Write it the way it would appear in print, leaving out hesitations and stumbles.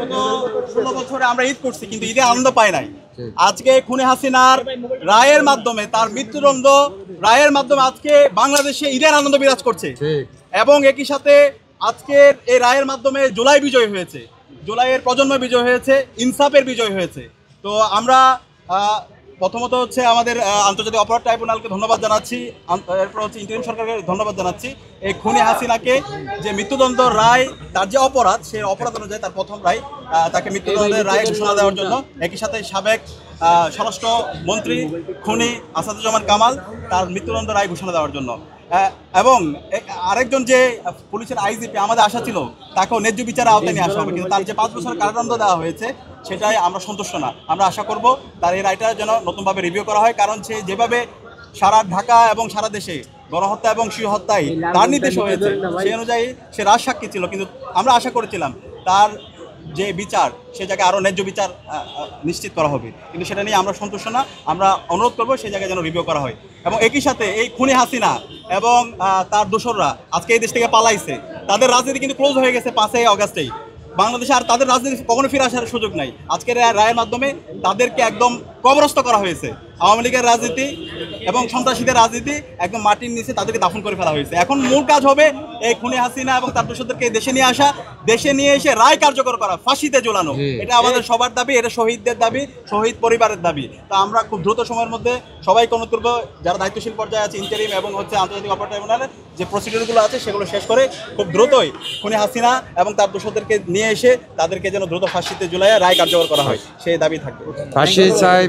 গত 16 বছরে আমরা ঈদ করছি কিন্তু ঈদে আনন্দ পাই নাই। আজকে খুনে হাসিনার রায়ের মাধ্যমে, তার মৃত্যুদণ্ড রায়ের মাধ্যমে আজকে বাংলাদেশে ঈদের আনন্দ বিরাজ করছে। এবং একই সাথে আজকের এই রায়ের মাধ্যমে জুলাই বিজয় হয়েছে, জুলাইয়ের প্রজন্ম বিজয় হয়েছে, ইনসাফের বিজয় হয়েছে। তো আমরা প্রথমত হচ্ছে আমাদের আন্তর্জাতিক অপরাধ ট্রাইব্যুনালকে ধন্যবাদ জানাচ্ছি, এরপর হচ্ছে ইন্টারিম সরকারকে ধন্যবাদ জানাচ্ছি। এই খুনি হাসিনাকে যে মৃত্যুদণ্ড রায়, তার যে অপরাধ, সেই অপরাধ অনুযায়ী তার প্রথম রায়, তাকে মৃত্যুদণ্ডের রায় ঘোষণা দেওয়ার জন্য, একই সাথে সাবেক স্বরাষ্ট্র মন্ত্রী খুনি আসাদুজ্জামান কামাল তার মৃত্যুদণ্ড রায় ঘোষণা দেওয়ার জন্য, এবং আরেকজন যে পুলিশের আইজিপি, আমাদের আশা ছিল তাকেও ন্যায্য বিচারের আওতায় নিয়ে আসা হবে, কিন্তু তার যে 5 বছর কারাদণ্ড দেওয়া হয়েছে সেটাই আমরা সন্তুষ্ট না। আমরা আশা করব তার এই রায়টা যেন নতুনভাবে রিভিউ করা হয়, কারণ সে যেভাবে সারা ঢাকা এবং সারা দেশে গণহত্যা এবং শিশু হত্যায় তার নির্দেশ হয়েছে, সেই অনুযায়ী সে রাজসাক্ষী ছিল, কিন্তু আমরা আশা করেছিলাম তার যে বিচার, সে জায়গায় আরও ন্যায্য বিচার নিশ্চিত করা হবে, কিন্তু সেটা নিয়ে আমরা সন্তুষ্ট না। আমরা অনুরোধ করবো সেই জায়গায় যেন রিভিউ করা হয়। এবং একই সাথে এই খুনি হাসিনা এবং তার দোসররা আজকে এই দেশ থেকে পালাইছে, তাদের রাজনীতি কিন্তু ক্লোজ হয়ে গেছে 5ই আগস্টেই। বাংলাদেশে আর তাদের রাজনীতি কখনো ফিরে আসার সুযোগ নাই। আজকের রায়ের মাধ্যমে তাদেরকে একদম কবরস্থ করা হয়েছে। আওয়ামী লীগের রাজনীতি এবং সন্ত্রাসীদের রাজনীতি একদম মাটির নিচে তাদেরকে দাফন করে ফেলা হয়েছে। এখন মূল কাজ হবে এই খুনি হাসিনা এবং তার দোষরদেরকে দেশে নিয়ে আসা, দেশে নিয়ে এসে রায় কার্যকর করা, ফাঁসিতে ঝোলানো। এটা আমাদের সবার দাবি, এটা শহীদদের দাবি, শহীদ পরিবারের দাবি। তা আমরা খুব দ্রুত সময়ের মধ্যে সবাইকে অনুরোধ করবো, যারা দায়িত্বশীল পর্যায়ে আছে, ইন্টারিম এবং হচ্ছে আন্তর্জাতিক অপরাধ ট্রাইব্যুনালের যে প্রসিডিউরগুলো আছে সেগুলো শেষ করে খুব দ্রুতই খুনি হাসিনা এবং তার দোষরদেরকে নিয়ে এসে তাদেরকে যেন দ্রুত ফাঁসিতে ঝুলাইয়া রায় কার্যকর করা হয়, সেই দাবি থাকবে। ফাঁসি চাই।